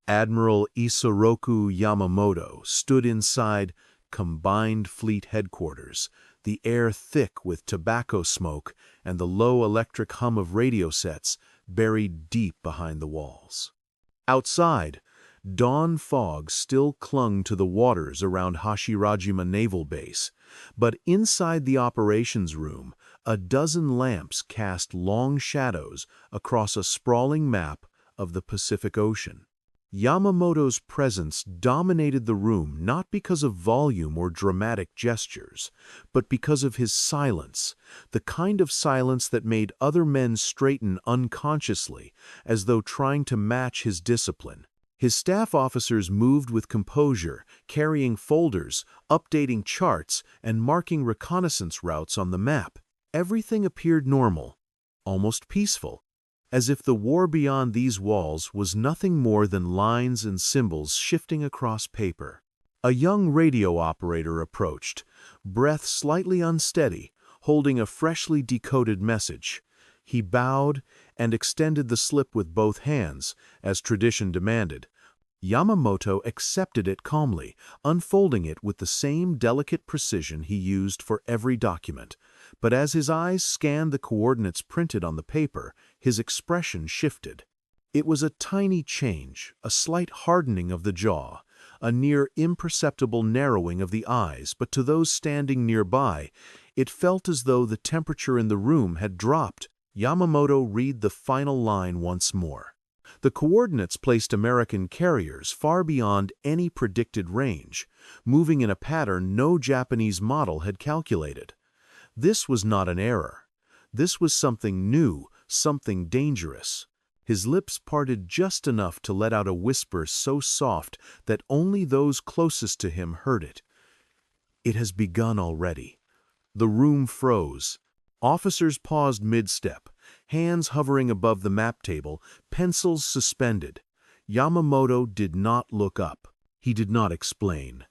Admiral Isoroku Yamamoto stood inside Combined Fleet Headquarters, the air thick with tobacco smoke and the low electric hum of radio sets buried deep behind the walls. Outside, dawn fog still clung to the waters around Hashirajima Naval Base, but inside the operations room, a dozen lamps cast long shadows across a sprawling map of the Pacific Ocean. Yamamoto's presence dominated the room not because of volume or dramatic gestures, but because of his silence, the kind of silence that made other men straighten unconsciously, as though trying to match his discipline. His staff officers moved with composure, carrying folders, updating charts, and marking reconnaissance routes on the map. Everything appeared normal, almost peaceful, as if the war beyond these walls was nothing more than lines and symbols shifting across paper. A young radio operator approached, breath slightly unsteady, holding a freshly decoded message. He bowed and extended the slip with both hands, as tradition demanded. Yamamoto accepted it calmly, unfolding it with the same delicate precision he used for every document. But as his eyes scanned the coordinates printed on the paper, his expression shifted. It was a tiny change, a slight hardening of the jaw, a near imperceptible narrowing of the eyes, but to those standing nearby, it felt as though the temperature in the room had dropped. Yamamoto read the final line once more. The coordinates placed American carriers far beyond any predicted range, moving in a pattern no Japanese model had calculated. This was not an error. This was something new, something dangerous. His lips parted just enough to let out a whisper so soft that only those closest to him heard it. It has begun already. The room froze. Officers paused mid-step, hands hovering above the map table, pencils suspended. Yamamoto did not look up. He did not explain.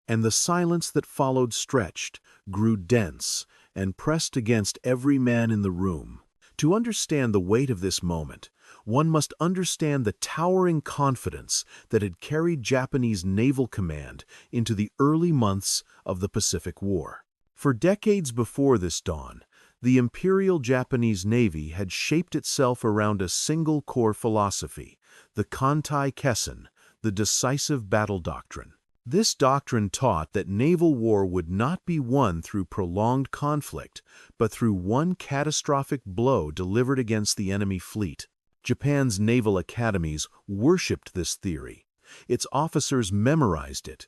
And the silence that followed stretched, grew dense, and pressed against every man in the room. To understand the weight of this moment, one must understand the towering confidence that had carried Japanese naval command into the early months of the Pacific War. For decades before this dawn, the Imperial Japanese Navy had shaped itself around a single core philosophy, the Kantai Kessen, the decisive battle doctrine. This doctrine taught that naval war would not be won through prolonged conflict, but through one catastrophic blow delivered against the enemy fleet. Japan's naval academies worshipped this theory. Its officers memorized it.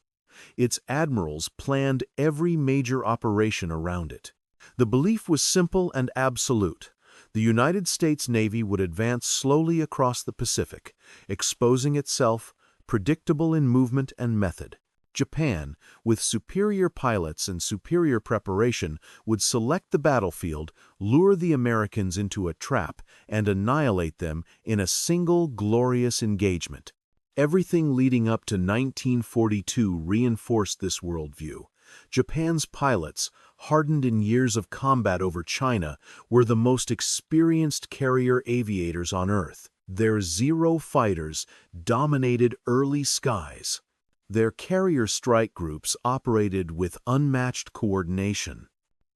Its admirals planned every major operation around it. The belief was simple and absolute. The United States Navy would advance slowly across the Pacific, exposing itself, predictable in movement and method. Japan, with superior pilots and superior preparation, would select the battlefield, lure the Americans into a trap, and annihilate them in a single glorious engagement. Everything leading up to 1942 reinforced this worldview. Japan's pilots, hardened in years of combat over China, were the most experienced carrier aviators on Earth. Their Zero fighters dominated early skies. Their carrier strike groups operated with unmatched coordination.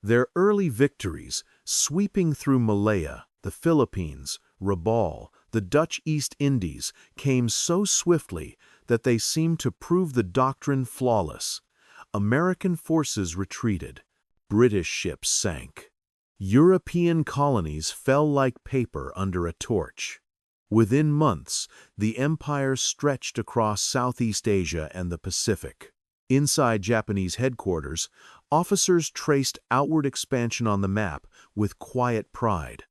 Their early victories, sweeping through Malaya, the Philippines, Rabaul, the Dutch East Indies, came so swiftly that they seemed to prove the doctrine flawless. American forces retreated. British ships sank. European colonies fell like paper under a torch. Within months, the empire stretched across Southeast Asia and the Pacific. Inside Japanese headquarters, officers traced outward expansion on the map with quiet pride.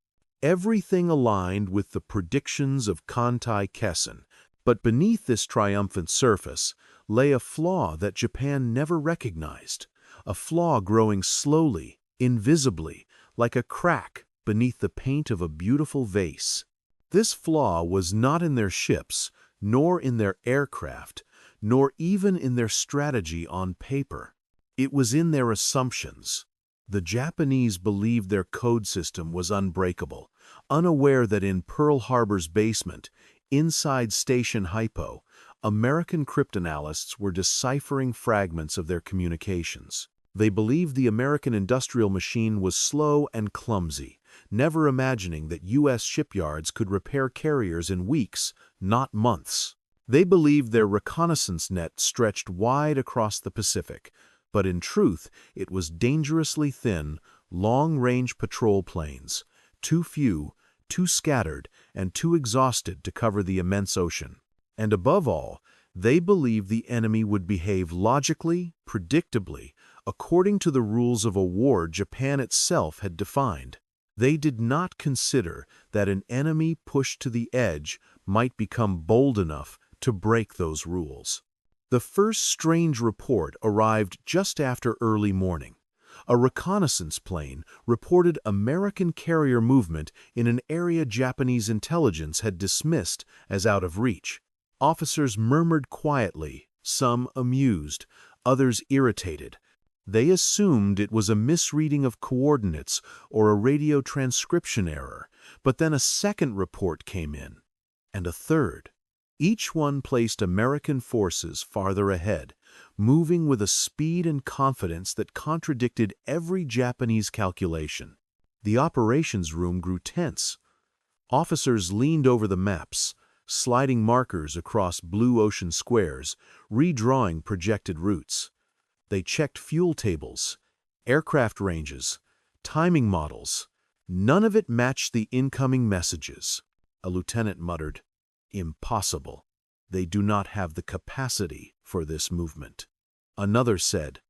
Everything aligned with the predictions of Kantai Kessen, but beneath this triumphant surface lay a flaw that Japan never recognized, a flaw growing slowly, invisibly, like a crack beneath the paint of a beautiful vase. This flaw was not in their ships, nor in their aircraft, nor even in their strategy on paper. It was in their assumptions. The Japanese believed their code system was unbreakable, unaware that in Pearl Harbor's basement, Inside Station Hypo, American cryptanalysts were deciphering fragments of their communications. They believed the American industrial machine was slow and clumsy, never imagining that U.S. shipyards could repair carriers in weeks, not months. They believed their reconnaissance net stretched wide across the Pacific, but in truth it was dangerously thin, long-range patrol planes, too few, too scattered, and too exhausted to cover the immense ocean. And above all, they believed the enemy would behave logically, predictably, according to the rules of a war Japan itself had defined. They did not consider that an enemy pushed to the edge might become bold enough to break those rules. The first strange report arrived just after early morning. A reconnaissance plane reported American carrier movement in an area Japanese intelligence had dismissed as out of reach. Officers murmured quietly, some amused, others irritated. They assumed it was a misreading of coordinates or a radio transcription error, but then a second report came in, and a third. Each one placed American forces farther ahead, moving with a speed and confidence that contradicted every Japanese calculation. The operations room grew tense. Officers leaned over the maps, sliding markers across blue ocean squares, redrawing projected routes. They checked fuel tables, aircraft ranges, timing models. None of it matched the incoming messages. A lieutenant muttered, "Impossible. They do not have the capacity for this movement." Another said,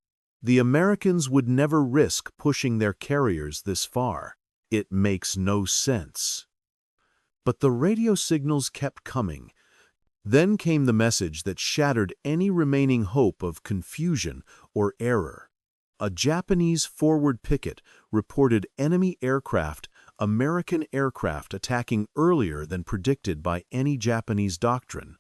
"The Americans would never risk pushing their carriers this far. It makes no sense." But the radio signals kept coming. Then came the message that shattered any remaining hope of confusion or error. A Japanese forward picket reported enemy aircraft, American aircraft attacking earlier than predicted by any Japanese doctrine.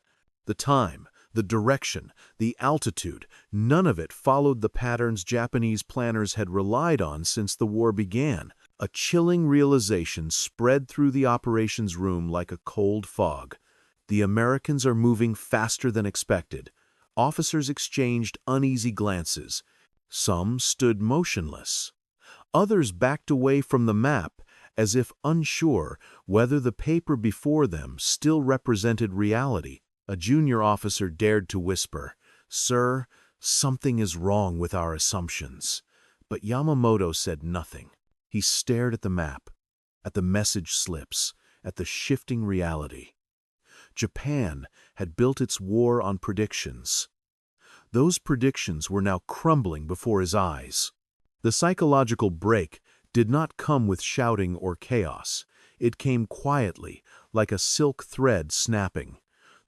The time, the direction, the altitude, none of it followed the patterns Japanese planners had relied on since the war began. A chilling realization spread through the operations room like a cold fog. The Americans are moving faster than expected. Officers exchanged uneasy glances. Some stood motionless. Others backed away from the map, as if unsure whether the paper before them still represented reality. A junior officer dared to whisper, "Sir, something is wrong with our assumptions." But Yamamoto said nothing. He stared at the map, at the message slips, at the shifting reality. Japan had built its war on predictions. Those predictions were now crumbling before his eyes. The psychological break did not come with shouting or chaos. It came quietly, like a silk thread snapping.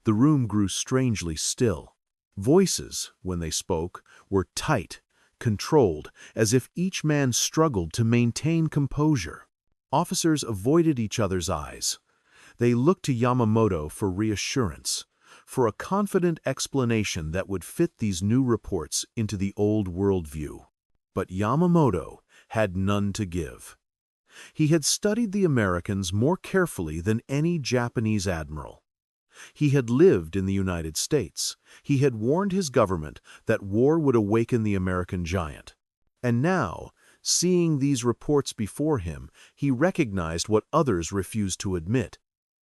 The room grew strangely still. Voices, when they spoke, were tight, controlled, as if each man struggled to maintain composure. Officers avoided each other's eyes. They looked to Yamamoto for reassurance, for a confident explanation that would fit these new reports into the old worldview. But Yamamoto had none to give. He had studied the Americans more carefully than any Japanese admiral. He had lived in the United States. He had warned his government that war would awaken the American giant. And now, seeing these reports before him, he recognized what others refused to admit.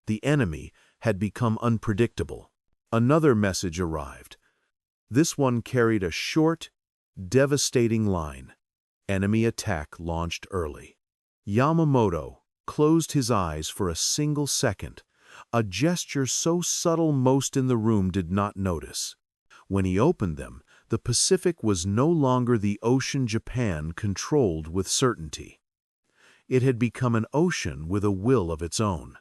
The enemy had become unpredictable. Another message arrived. This one carried a short, devastating line. Enemy attack launched early. Yamamoto closed his eyes for a single second, a gesture so subtle most in the room did not notice. When he opened them, the Pacific was no longer the ocean Japan controlled with certainty. It had become an ocean with a will of its own.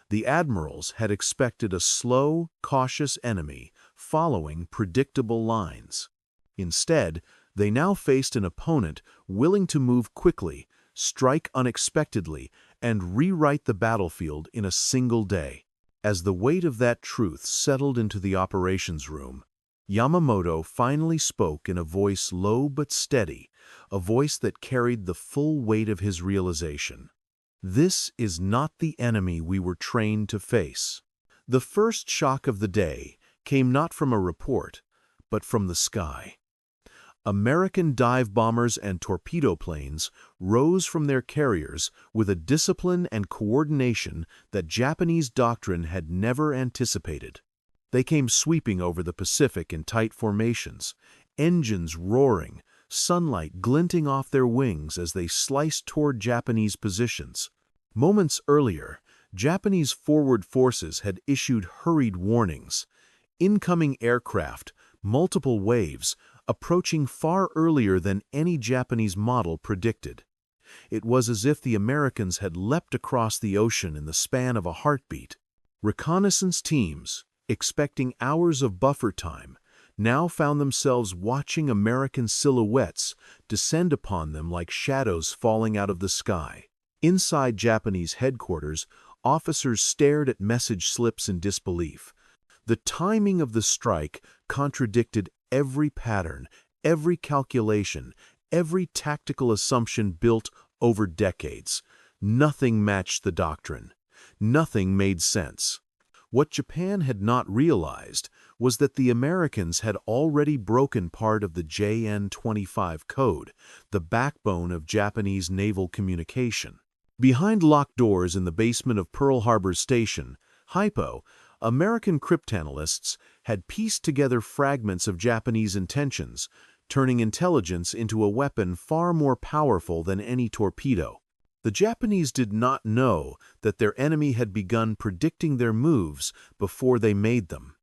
The admirals had expected a slow, cautious enemy following predictable lines. Instead, they now faced an opponent willing to move quickly, strike unexpectedly, and rewrite the battlefield in a single day. As the weight of that truth settled into the operations room, Yamamoto finally spoke in a voice low but steady, a voice that carried the full weight of his realization. This is not the enemy we were trained to face. The first shock of the day came not from a report, but from the sky. American dive bombers and torpedo planes rose from their carriers with a discipline and coordination that Japanese doctrine had never anticipated. They came sweeping over the Pacific in tight formations, engines roaring, sunlight glinting off their wings as they sliced toward Japanese positions. Moments earlier, Japanese forward forces had issued hurried warnings. Incoming aircraft, multiple waves, approaching far earlier than any Japanese model predicted. It was as if the Americans had leapt across the ocean in the span of a heartbeat. Reconnaissance teams, expecting hours of buffer time, now found themselves watching American silhouettes descend upon them like shadows falling out of the sky. Inside Japanese headquarters, officers stared at message slips in disbelief. The timing of the strike contradicted every pattern, every calculation, every tactical assumption built over decades. Nothing matched the doctrine. Nothing made sense. What Japan had not realized was that the Americans had already broken part of the JN-25 code, the backbone of Japanese naval communication. Behind locked doors in the basement of Pearl Harbor Station, Hypo, American cryptanalysts had pieced together fragments of Japanese intentions, turning intelligence into a weapon far more powerful than any torpedo. The Japanese did not know that their enemy had begun predicting their moves before they made them.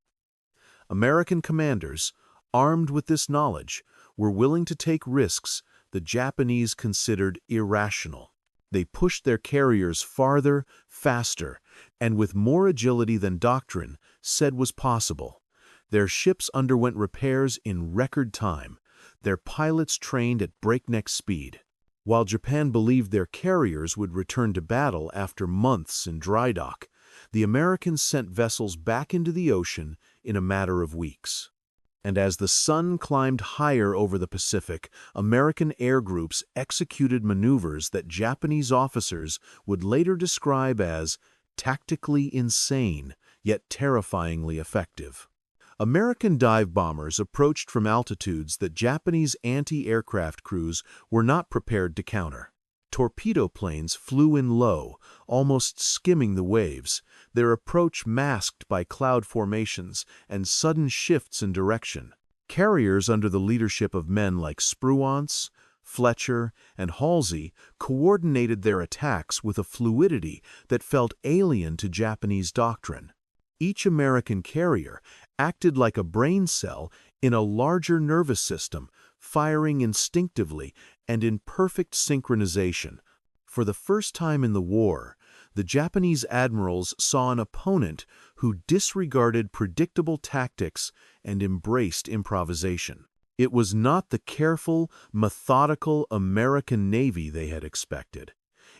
American commanders, armed with this knowledge, were willing to take risks the Japanese considered irrational. They pushed their carriers farther, faster, and with more agility than doctrine said was possible. Their ships underwent repairs in record time, their pilots trained at breakneck speed. While Japan believed their carriers would return to battle after months in dry dock, the Americans sent vessels back into the ocean in a matter of weeks. And as the sun climbed higher over the Pacific, American air groups executed maneuvers that Japanese officers would later describe as tactically insane, yet terrifyingly effective. American dive bombers approached from altitudes that Japanese anti-aircraft crews were not prepared to counter. Torpedo planes flew in low, almost skimming the waves, their approach masked by cloud formations and sudden shifts in direction. Carriers under the leadership of men like Spruance, Fletcher, and Halsey coordinated their attacks with a fluidity that felt alien to Japanese doctrine. Each American carrier acted like a brain cell in a larger nervous system, firing instinctively and in perfect synchronization. For the first time in the war, the Japanese admirals saw an opponent who disregarded predictable tactics and embraced improvisation. It was not the careful, methodical American Navy they had expected.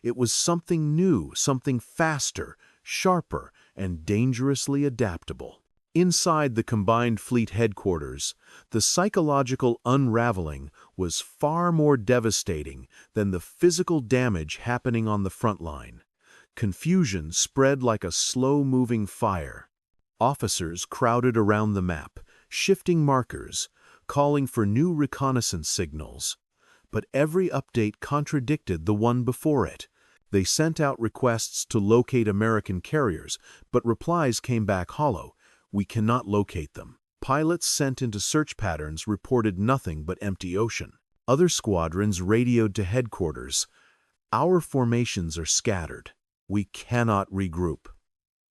It was something new, something faster, sharper, and dangerously adaptable. Inside the combined fleet headquarters, the psychological unraveling was far more devastating than the physical damage happening on the front line. Confusion spread like a slow-moving fire. Officers crowded around the map, shifting markers, calling for new reconnaissance signals. But every update contradicted the one before it. They sent out requests to locate American carriers, but replies came back hollow. We cannot locate them. Pilots sent into search patterns reported nothing but empty ocean. Other squadrons radioed to headquarters. Our formations are scattered. We cannot regroup.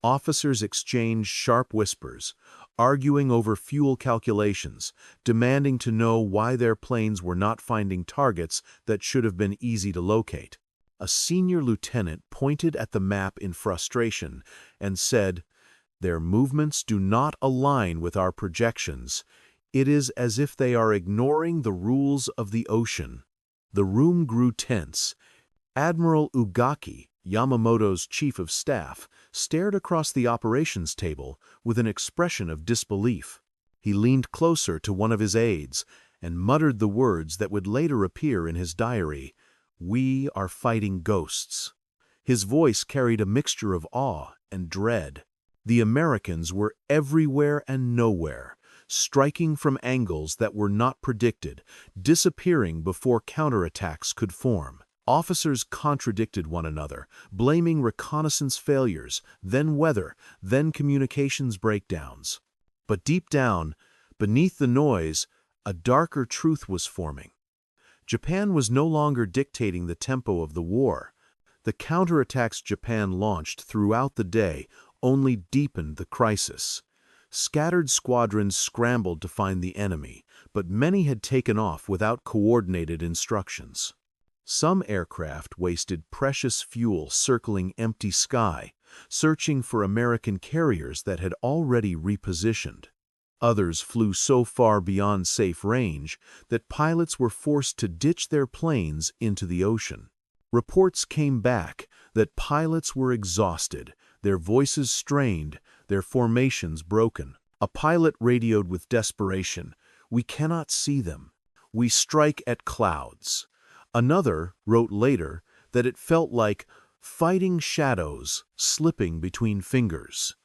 Officers exchanged sharp whispers, arguing over fuel calculations, demanding to know why their planes were not finding targets that should have been easy to locate. A senior lieutenant pointed at the map in frustration and said, "Their movements do not align with our projections. It is as if they are ignoring the rules of the ocean." The room grew tense. Admiral Ugaki, Yamamoto's chief of staff, stared across the operations table with an expression of disbelief. He leaned closer to one of his aides and muttered the words that would later appear in his diary, "We are fighting ghosts." His voice carried a mixture of awe and dread. The Americans were everywhere and nowhere, striking from angles that were not predicted, disappearing before counterattacks could form. Officers contradicted one another, blaming reconnaissance failures, then weather, then communications breakdowns. But deep down, beneath the noise, a darker truth was forming. Japan was no longer dictating the tempo of the war. The counterattacks Japan launched throughout the day only deepened the crisis. Scattered squadrons scrambled to find the enemy, but many had taken off without coordinated instructions. Some aircraft wasted precious fuel circling empty sky, searching for American carriers that had already repositioned. Others flew so far beyond safe range that pilots were forced to ditch their planes into the ocean. Reports came back that pilots were exhausted, their voices strained, their formations broken. A pilot radioed with desperation, "We cannot see them. We strike at clouds." Another wrote later that it felt like fighting shadows slipping between fingers.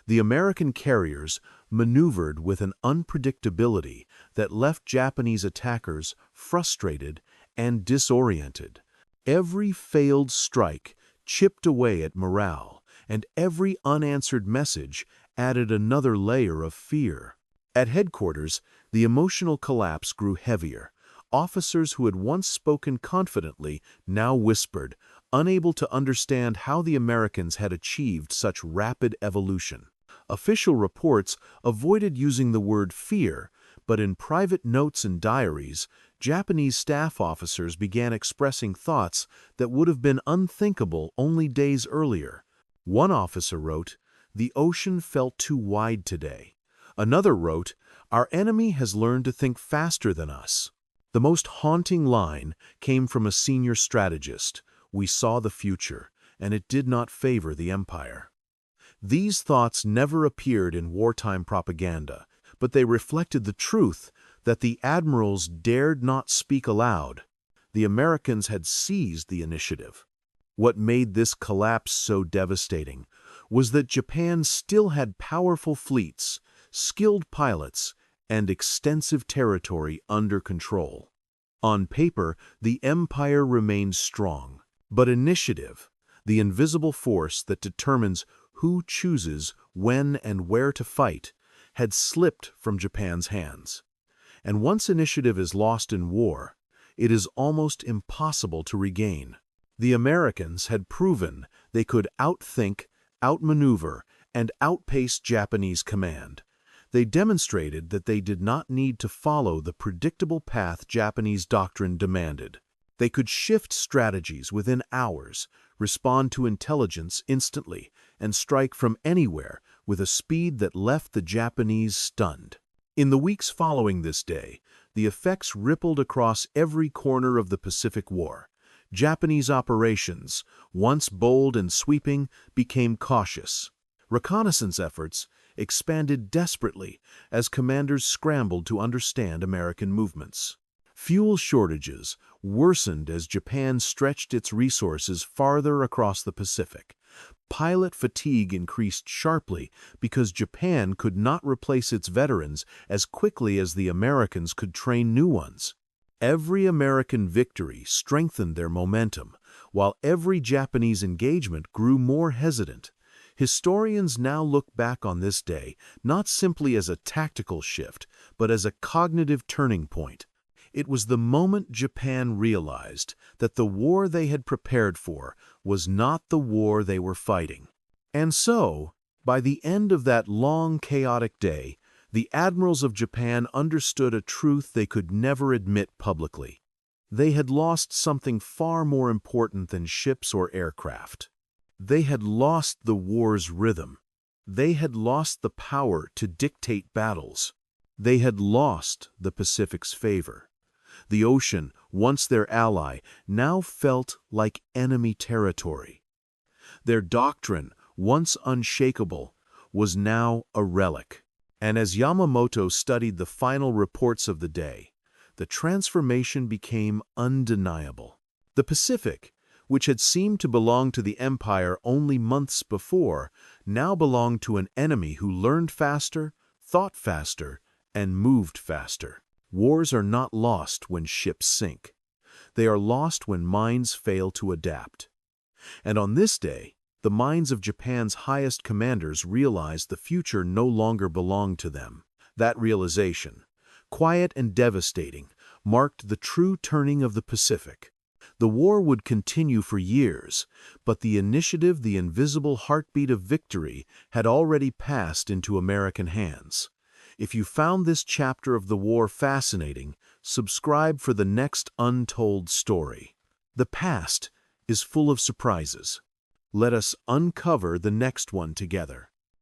The American carriers maneuvered with an unpredictability that left Japanese attackers frustrated and disoriented. Every failed strike chipped away at morale, and every unanswered message added another layer of fear. At headquarters, the emotional collapse grew heavier. Officers who had once spoken confidently now whispered, unable to understand how the Americans had achieved such rapid evolution. Official reports avoided using the word fear, but in private notes and diaries, Japanese staff officers began expressing thoughts that would have been unthinkable only days earlier. One officer wrote, "The ocean felt too wide today." Another wrote, "Our enemy has learned to think faster than us." The most haunting line came from a senior strategist. "We saw the future, and it did not favor the empire." These thoughts never appeared in wartime propaganda, but they reflected the truth that the admirals dared not speak aloud. The Americans had seized the initiative. What made this collapse so devastating was that Japan still had powerful fleets, skilled pilots, and extensive territory under control. On paper, the empire remained strong, but initiative, the invisible force that determines who chooses when and where to fight, had slipped from Japan's hands. And once initiative is lost in war, it is almost impossible to regain. The Americans had proven they could outthink, outmaneuver, and outpace Japanese command. They demonstrated that they did not need to follow the predictable path Japanese doctrine demanded. They could shift strategies within hours, respond to intelligence instantly, and strike from anywhere with a speed that left the Japanese stunned. In the weeks following this day, the effects rippled across every corner of the Pacific War. Japanese operations, once bold and sweeping, became cautious. Reconnaissance efforts expanded desperately as commanders scrambled to understand American movements. Fuel shortages worsened as Japan stretched its resources farther across the Pacific. Pilot fatigue increased sharply because Japan could not replace its veterans as quickly as the Americans could train new ones. Every American victory strengthened their momentum, while every Japanese engagement grew more hesitant. Historians now look back on this day not simply as a tactical shift, but as a cognitive turning point. It was the moment Japan realized that the war they had prepared for was not the war they were fighting. And so, by the end of that long, chaotic day, the admirals of Japan understood a truth they could never admit publicly. They had lost something far more important than ships or aircraft. They had lost the war's rhythm. They had lost the power to dictate battles. They had lost the Pacific's favor. The ocean, once their ally, now felt like enemy territory. Their doctrine, once unshakable, was now a relic. And as Yamamoto studied the final reports of the day, the transformation became undeniable. The Pacific, which had seemed to belong to the empire only months before, now belonged to an enemy who learned faster, thought faster, and moved faster. Wars are not lost when ships sink. They are lost when minds fail to adapt. And on this day, the minds of Japan's highest commanders realized the future no longer belonged to them. That realization, quiet and devastating, marked the true turning of the Pacific. The war would continue for years, but the initiative, the invisible heartbeat of victory, had already passed into American hands. If you found this chapter of the war fascinating, subscribe for the next untold story. The past is full of surprises. Let us uncover the next one together.